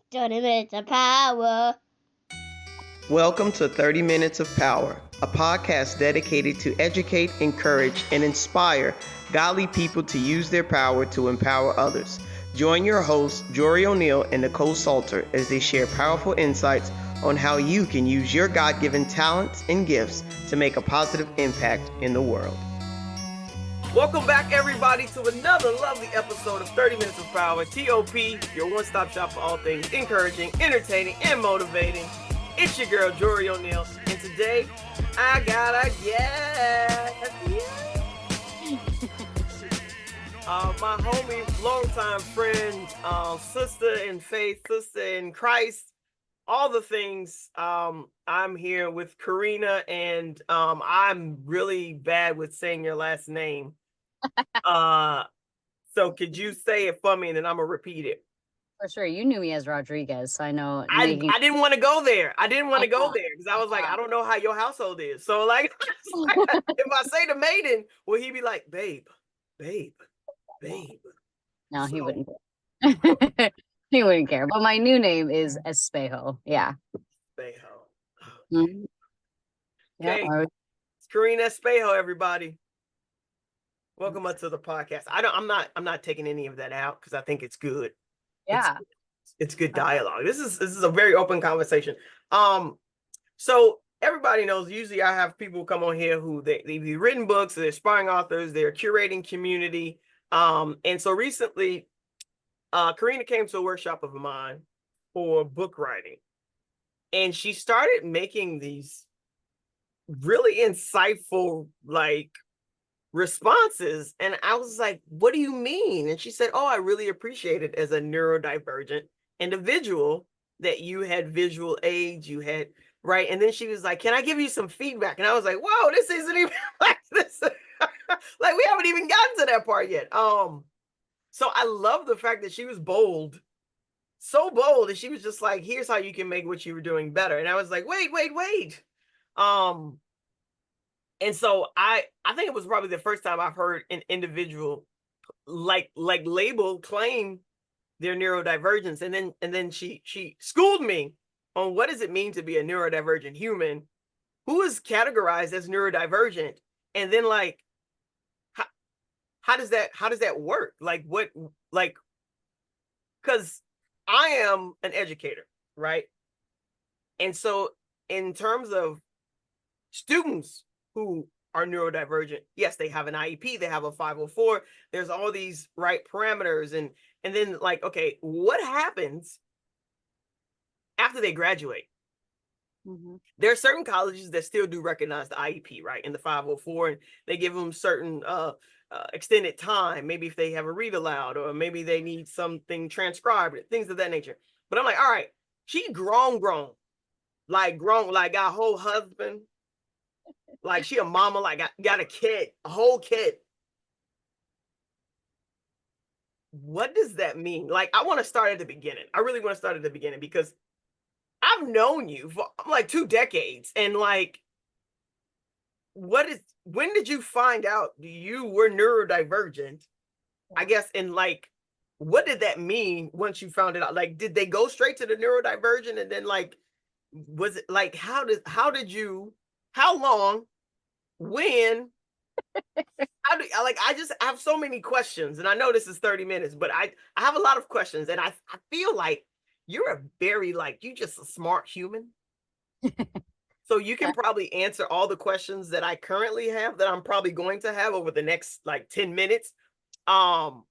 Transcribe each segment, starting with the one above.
30 minutes of power. Welcome to 30 Minutes of Power, a podcast dedicated to educate, encourage, and inspire godly people to use their power to empower others. Join your hosts, Jori O'Neale and Nicole Salter, as they share powerful insights on how you can use your God-given talents and gifts to make a positive impact in the world. Welcome back, everybody, to another lovely episode of 30 Minutes of Power, TOP, your one-stop shop for all things encouraging, entertaining, and motivating. It's your girl, Jori O'Neale, and today, I got a guest. My homie, longtime friend, sister in faith, sister in Christ, all the things. I'm here with Corina, and I'm really bad with saying your last name. So could you say it for me, and then I'm gonna repeat it? For sure. You knew me as Rodriguez, so I know. I didn't want to go there. I didn't want to go there because I was like, I don't know how your household is. So like, if I say the maiden, will he be like, babe? No, he wouldn't. He wouldn't care. But my new name is Espejo. Yeah. Espejo. Mm-hmm. Okay. Yeah. It's Corina Espejo, everybody. Welcome up to the podcast. I'm not taking any of that out because I think it's good. Yeah. It's good dialogue. This is a very open conversation. So everybody knows usually I have people come on here who they've written books, they're aspiring authors, they're curating community. And so recently, Corina came to a workshop of mine for book writing, and she started making these really insightful responses, and I was like, what do you mean? And she said, I really appreciate it as a neurodivergent individual that you had visual aids, you had, right? And then she was like, can I give you some feedback? And I was like, whoa, this isn't even like this. Like, we haven't even gotten to that part yet. So I love the fact that she was bold, so bold, and she was just like, here's how you can make what you were doing better. And I was like, wait. And so I think it was probably the first time I've heard an individual like claim their neurodivergence. And then she schooled me on what does it mean to be a neurodivergent human who is categorized as neurodivergent. And then how does that work? Because I am an educator, right? And so in terms of students who are neurodivergent, yes, they have an IEP, they have a 504, there's all these right parameters, and then okay, what happens after they graduate? Mm-hmm. There are certain colleges that still do recognize the IEP, right, in the 504, and they give them certain extended time, maybe if they have a read aloud, or maybe they need something transcribed, things of that nature. But I'm like, all right, she grown, got a whole husband, like she a mama, got a kid, a whole kid. What does that mean? I want to start at the beginning. I really want to start at the beginning because I've known you for 2 decades. And when did you find out you were neurodivergent? I guess, and what did that mean once you found it out? Did they go straight to the neurodivergent? And then was it how long, when, I just have so many questions, and I know this is 30 minutes, but I have a lot of questions, and I feel like you're a very, you just a smart human. So you can probably answer all the questions that I currently have, that I'm probably going to have over the next 10 minutes, all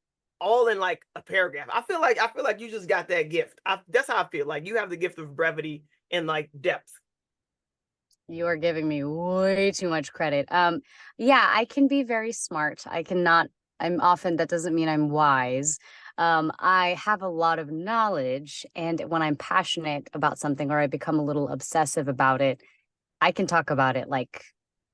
in a paragraph. I feel like you just got that gift. That's how I feel. You have the gift of brevity and depth. You are giving me way too much credit. Yeah, I can be very smart. That doesn't mean I'm wise. I have a lot of knowledge, and when I'm passionate about something or I become a little obsessive about it, I can talk about it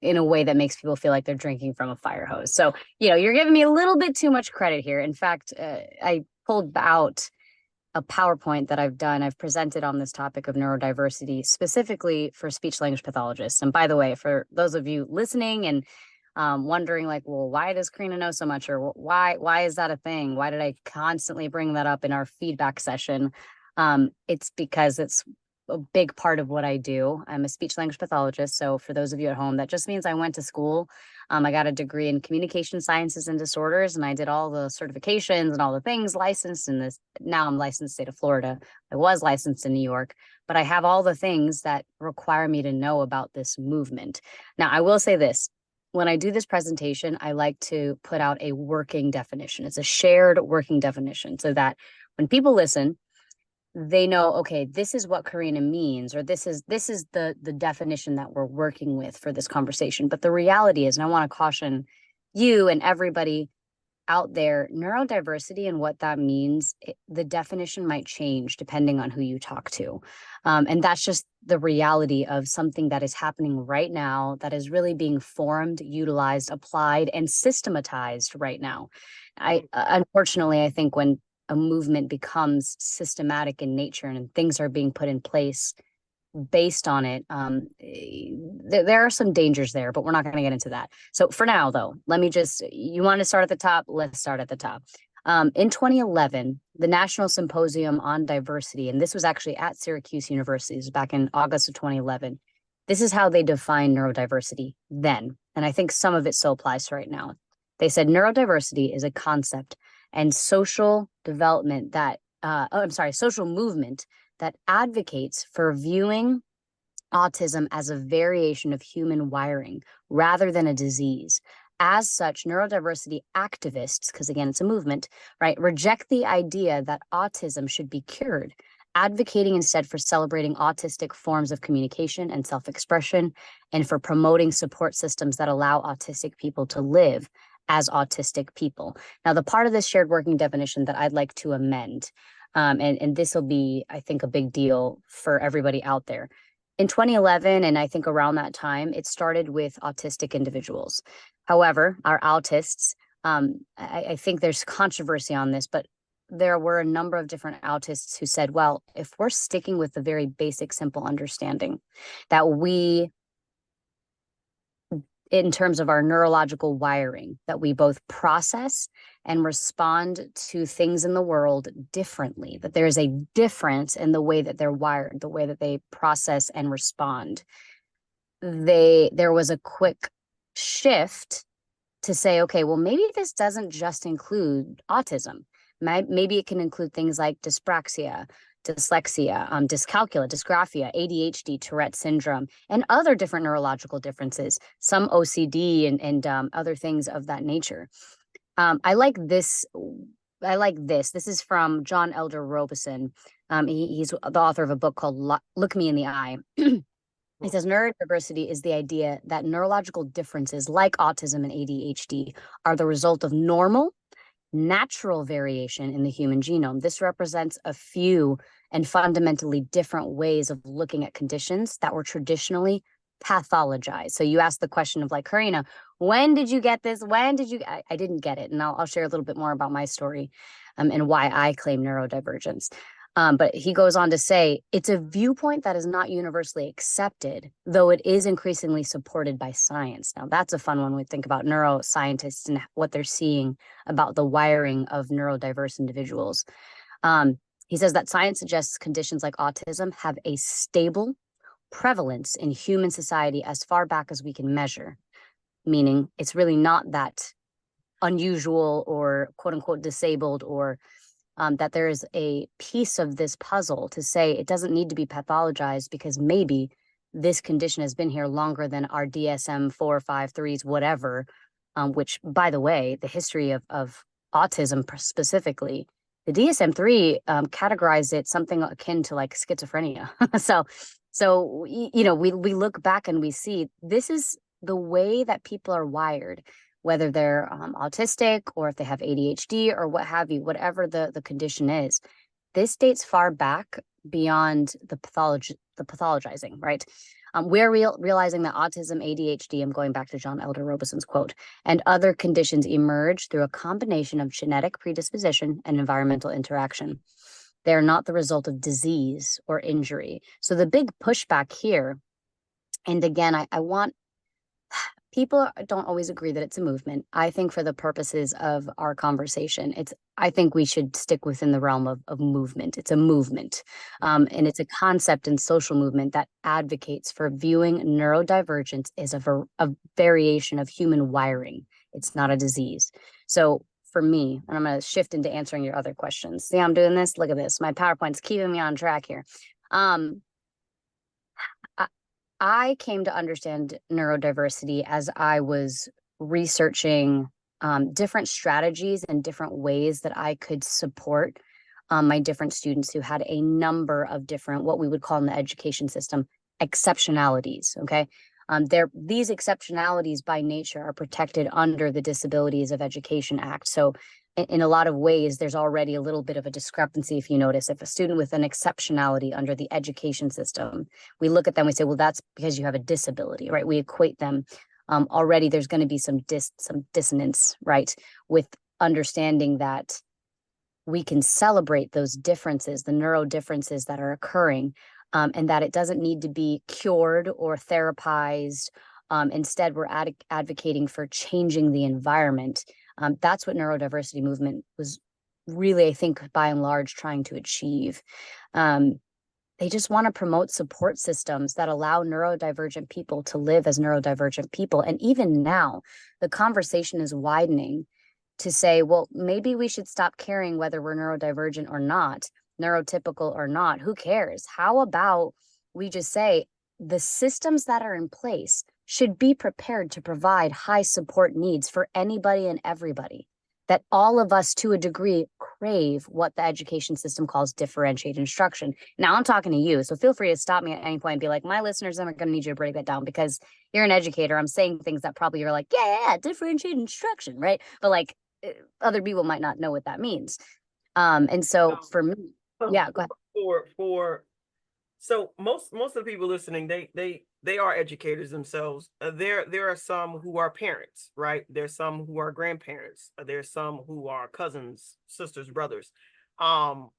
in a way that makes people feel like they're drinking from a fire hose. So, you're giving me a little bit too much credit here. In fact, I pulled out a PowerPoint that I've presented on this topic of neurodiversity, specifically for speech language pathologists. And by the way, for those of you listening and wondering well, why does Corina know so much, or why is that a thing? Why did I constantly bring that up in our feedback session? It's because it's a big part of what I do. I'm a speech language pathologist. So for those of you at home, that just means I went to school. I got a degree in communication sciences and disorders, and I did all the certifications and all the things, licensed in this. Now I'm licensed in the state of Florida. I was licensed in New York, but I have all the things that require me to know about this movement. Now, I will say this. When I do this presentation, I like to put out a working definition. It's a shared working definition so that when people listen, they know, okay, this is what Corina means, or this is the definition that we're working with for this conversation. But the reality is, and I want to caution you and everybody out there, neurodiversity and what that means, the definition might change depending on who you talk to. And that's just the reality of something that is happening right now, that is really being formed, utilized, applied, and systematized right now. Unfortunately, I think when a movement becomes systematic in nature and things are being put in place based on it, there are some dangers there, but we're not going to get into that. So for now, though, you want to start at the top? Let's start at the top. In 2011, the National Symposium on Diversity, and this was actually at Syracuse University, this was back in August of 2011. This is how they defined neurodiversity then. And I think some of it still applies to right now. They said neurodiversity is a concept and social development social movement that advocates for viewing autism as a variation of human wiring rather than a disease. As such, neurodiversity activists, because again, it's a movement, right, reject the idea that autism should be cured, advocating instead for celebrating autistic forms of communication and self-expression, and for promoting support systems that allow autistic people to live as autistic people. Now, the part of this shared working definition that I'd like to amend, and this will be, I think, a big deal for everybody out there. In 2011, and I think around that time, it started with autistic individuals. However, our autists, I think there's controversy on this, but there were a number of different autists who said, well, if we're sticking with the very basic, simple understanding that we, in terms of our neurological wiring, that we both process and respond to things in the world differently, that there's a difference in the way that they're wired, the way that they process and respond. There was a quick shift to say, okay, well, maybe this doesn't just include autism. Maybe it can include things like dyspraxia, dyslexia, dyscalculia, dysgraphia, ADHD, Tourette syndrome, and other different neurological differences, some OCD and other things of that nature. I like this. This is from John Elder Robeson. He's the author of a book called Look Me in the Eye. He says neurodiversity is the idea that neurological differences like autism and ADHD are the result of normal, natural variation in the human genome. This represents a few and fundamentally different ways of looking at conditions that were traditionally pathologized. So you asked the question of like, Corina, when did you get this? I didn't get it. And I'll share a little bit more about my story and why I claim neurodivergence. But he goes on to say, it's a viewpoint that is not universally accepted, though it is increasingly supported by science. Now, that's a fun one when we think about neuroscientists and what they're seeing about the wiring of neurodiverse individuals. He says that science suggests conditions like autism have a stable prevalence in human society as far back as we can measure, meaning it's really not that unusual or quote unquote disabled, or that there is a piece of this puzzle to say it doesn't need to be pathologized because maybe this condition has been here longer than our DSM-4, 5, 3s, whatever, which, by the way, the history of autism specifically, the DSM-3 categorized it something akin to like schizophrenia. So we look back and we see this is the way that people are wired, whether they're autistic or if they have ADHD or what have you, whatever the condition is. This dates far back beyond the pathologizing, right? We're realizing that autism, ADHD, I'm going back to John Elder Robeson's quote, and other conditions emerge through a combination of genetic predisposition and environmental interaction. They're not the result of disease or injury. So the big pushback here, and again, I want people don't always agree that it's a movement. I think for the purposes of our conversation, I think we should stick within the realm of movement. It's a movement. And it's a concept and social movement that advocates for viewing neurodivergence as a variation of human wiring. It's not a disease. So for me, and I'm going to shift into answering your other questions. See how I'm doing this? Look at this. My PowerPoint's keeping me on track here. I came to understand neurodiversity as I was researching different strategies and different ways that I could support my different students who had a number of different, what we would call in the education system, exceptionalities. Okay. These exceptionalities by nature are protected under the Disabilities of Education Act. So in a lot of ways, there's already a little bit of a discrepancy. If you notice, if a student with an exceptionality under the education system, we look at them, we say, well, that's because you have a disability, right? We equate them. Already there's going to be some dissonance, right? With understanding that we can celebrate those differences, the neuro differences that are occurring, and that it doesn't need to be cured or therapized. Instead, we're advocating for changing the environment. That's what neurodiversity movement was really, I think, by and large, trying to achieve. They just want to promote support systems that allow neurodivergent people to live as neurodivergent people. And even now, the conversation is widening to say, well, maybe we should stop caring whether we're neurodivergent or not, neurotypical or not. Who cares? How about we just say the systems that are in place should be prepared to provide high support needs for anybody and everybody, that all of us to a degree crave what the education system calls differentiated instruction. Now I'm talking to you, so feel free to stop me at any point and be like, my listeners are going to need you to break that down because you're an educator. I'm saying things that probably you're like, yeah, differentiated instruction, right? But like other people might not know what that means. And so for me, yeah, go ahead. So most of the people listening, they are educators themselves. There are some who are parents, right? There's some who are grandparents. There's some who are cousins, sisters, brothers. So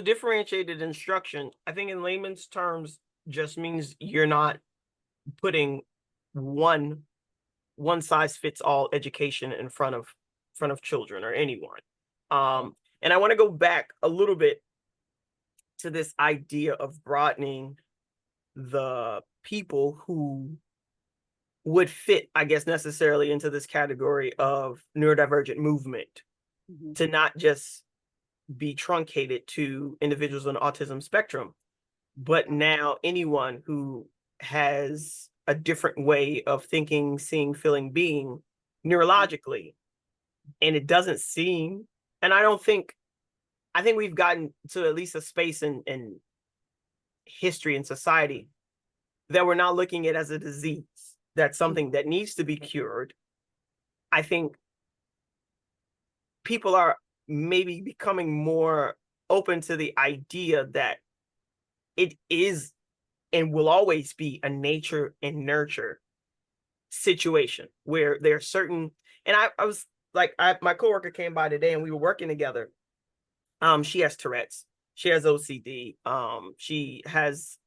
differentiated instruction, I think in layman's terms, just means you're not putting one size fits all education in front of children or anyone. And I want to go back a little bit to this idea of broadening the people who would fit, I guess, necessarily into this category of neurodivergent movement, to not just be truncated to individuals on the autism spectrum, but now anyone who has a different way of thinking, seeing, feeling, being neurologically. And it doesn't seem, and I think we've gotten to at least a space in history and society that we're not looking at as a disease. That's something that needs to be cured. I think people are maybe becoming more open to the idea that it is and will always be a nature and nurture situation where there are certain, and I was like, my coworker came by today and we were working together. She has Tourette's, she has OCD, she has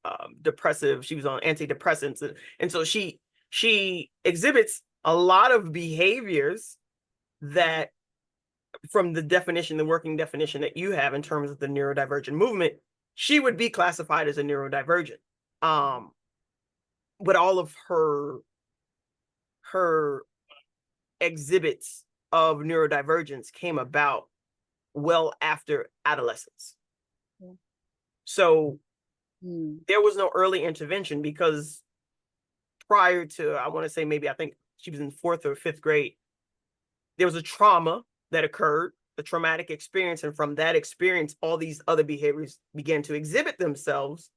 depressive, she was on antidepressants, and so she exhibits a lot of behaviors that, from the definition, the working definition that you have in terms of the neurodivergent movement, she would be classified as a neurodivergent. But all of her exhibits of neurodivergence came about well after adolescence. So there was no early intervention because prior to, I want to say maybe, I think she was in 4th or 5th grade, there was a trauma that occurred, a traumatic experience. And from that experience, all these other behaviors began to exhibit themselves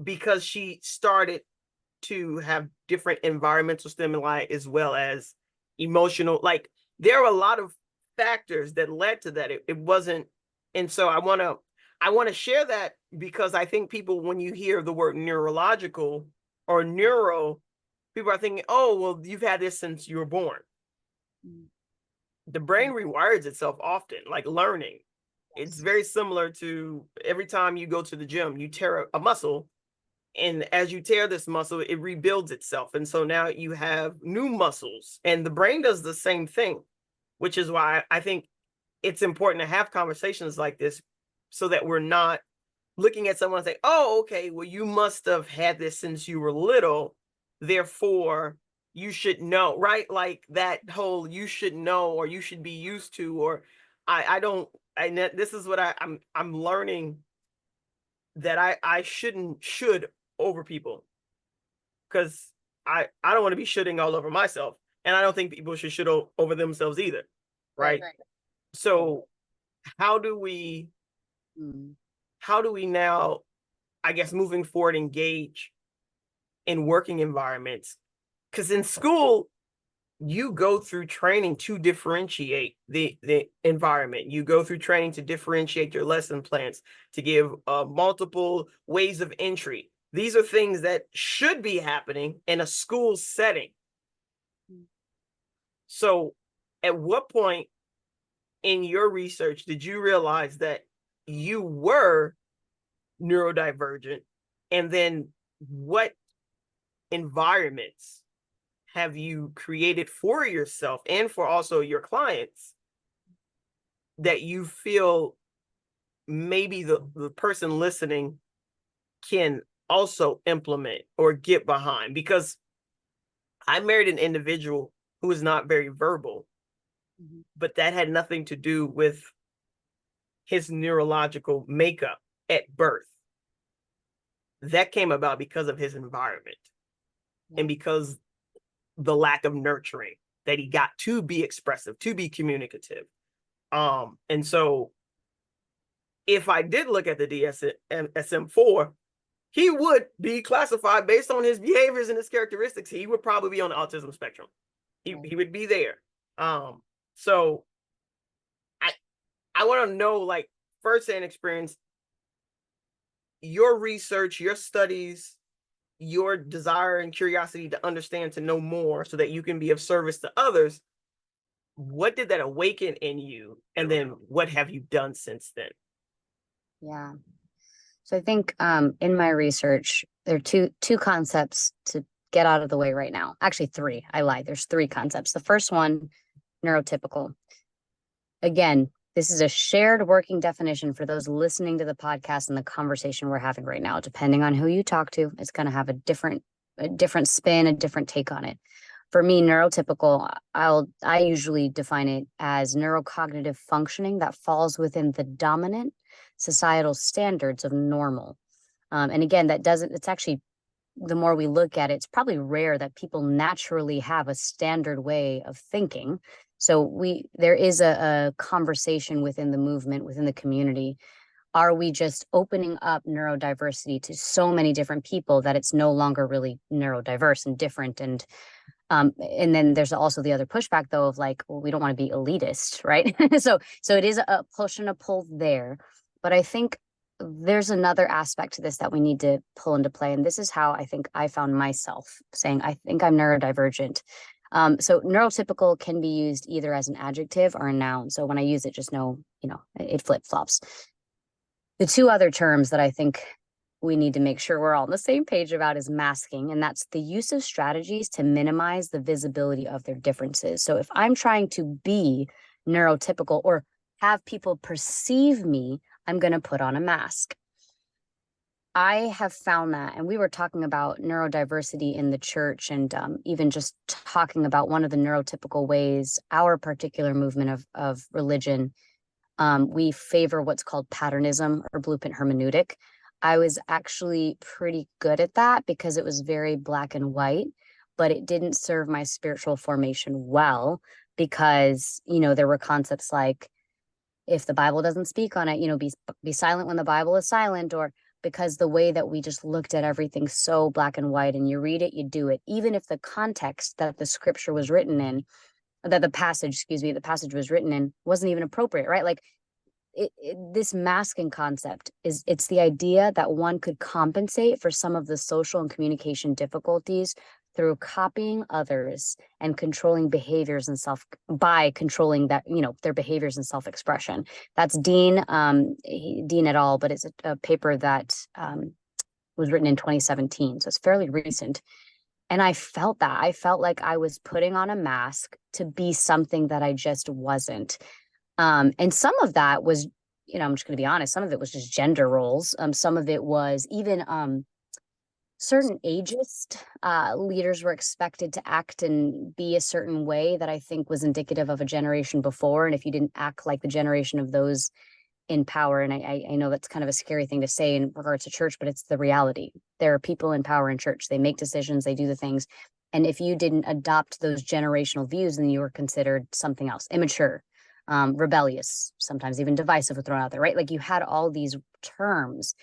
because she started to have different environmental stimuli as well as emotional, like there are a lot of factors that led to that. It wasn't, and so I want to share that because I think people, when you hear the word neurological or neuro, people are thinking, oh, well, you've had this since you were born. The brain rewires itself often, like learning. It's very similar to every time you go to the gym, you tear a muscle, And as you tear this muscle, it rebuilds itself. And so now you have new muscles, and the brain does the same thing, which is why I think it's important to have conversations like this so that we're not looking at someone and say, oh, okay, well, you must have had this since you were little, therefore you should know, right? Like that whole you should know, or you should be used to, or this is what I'm learning, that I should over people, because I don't want to be shoulding all over myself, and I don't think people should over themselves either, right? So how do we now, I guess, moving forward, engage in working environments? Because in school, you go through training to differentiate the environment. You go through training to differentiate your lesson plans, to give multiple ways of entry. These are things that should be happening in a school setting. So at what point in your research did you realize that you were neurodivergent? And then what environments have you created for yourself and for also your clients that you feel maybe the person listening can also implement or get behind? Because I married an individual who was not very verbal, but that had nothing to do with his neurological makeup at birth. That came about because of his environment and because the lack of nurturing that he got to be expressive, to be communicative. And so if I did look at the DSM-4, he would be classified based on his behaviors and his characteristics. He would probably be on the autism spectrum. He would be there. So I want to know, like, firsthand experience, your research, your studies, your desire and curiosity to understand, to know more so that you can be of service to others. What did that awaken in you? And then what have you done since then? Yeah. So I think in my research, there are two concepts to get out of the way right now. Actually, three. I lied. There's three concepts. The first one, neurotypical. Again, this is a shared working definition for those listening to the podcast and the conversation we're having right now. Depending on who you talk to, it's going to have a different spin, a different take on it. For me, neurotypical, I usually define it as neurocognitive functioning that falls within the dominant societal standards of normal. And again, it's actually, the more we look at it, it's probably rare that people naturally have a standard way of thinking. So there is a conversation within the movement, within the community. Are we just opening up neurodiversity to so many different people that it's no longer really neurodiverse and different? And then there's also the other pushback, though, of like, well, we don't want to be elitist, right? So it is a push and a pull there. But I think there's another aspect to this that we need to pull into play. And this is how I think I found myself saying, I think I'm neurodivergent. So neurotypical can be used either as an adjective or a noun. So when I use it, just know, it flip-flops. The two other terms that I think we need to make sure we're all on the same page about is masking, and that's the use of strategies to minimize the visibility of their differences. So if I'm trying to be neurotypical or have people perceive me, I'm going to put on a mask. I have found that, and we were talking about neurodiversity in the church, and even just talking about one of the neurotypical ways our particular movement of religion, we favor what's called patternism or blueprint hermeneutic. I was actually pretty good at that because it was very black and white, but it didn't serve my spiritual formation well because, there were concepts like, if the Bible doesn't speak on it, be silent when the Bible is silent, or because the way that we just looked at everything so black and white, and you read it, you do it, even if the context that the scripture was written in, that the passage was written in wasn't even appropriate, right? Like this masking concept it's the idea that one could compensate for some of the social and communication difficulties through copying others and controlling behaviors and by controlling that, their behaviors and self-expression. That's Dean et al., but it's a paper that was written in 2017, so it's fairly recent. And I felt that. I felt like I was putting on a mask to be something that I just wasn't. And some of that was, I'm just going to be honest, some of it was just gender roles. Some of it was even certain ageist leaders were expected to act and be a certain way that I think was indicative of a generation before. And if you didn't act like the generation of those in power, and I know that's kind of a scary thing to say in regards to church, but it's the reality. There are people in power in church. They make decisions, they do the things. And if you didn't adopt those generational views, then you were considered something else, immature, rebellious, sometimes even divisive were thrown out there, right? Like you had all these terms.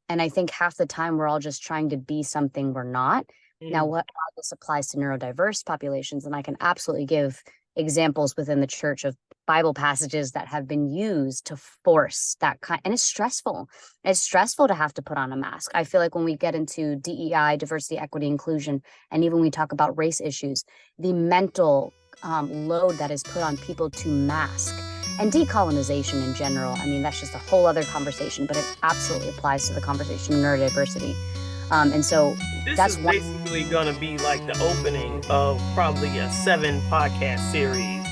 And I think half the time we're all just trying to be something we're not. Now, how this applies to neurodiverse populations, and I can absolutely give examples within the church of Bible passages that have been used to force that kind, and it's stressful. It's stressful to have to put on a mask. I feel like when we get into DEI, diversity, equity, inclusion, and even we talk about race issues, the mental load that is put on people to mask, and decolonization in general, I mean, that's just a whole other conversation, but it absolutely applies to the conversation of neurodiversity. And so this is basically going to be like the opening of probably a 7 podcast series.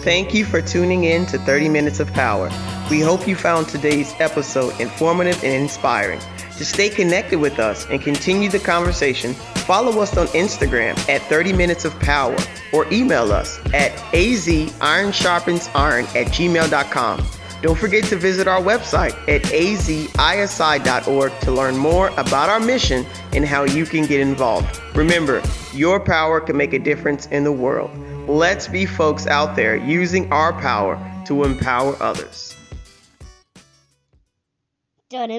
Thank you for tuning in to 30 Minutes of Power. We hope you found today's episode informative and inspiring. To stay connected with us and continue the conversation, follow us on Instagram at 30 Minutes of Power or email us at azironsharpensiron@gmail.com. Don't forget to visit our website at azisi.org to learn more about our mission and how you can get involved. Remember, your power can make a difference in the world. Let's be folks out there using our power to empower others. Done.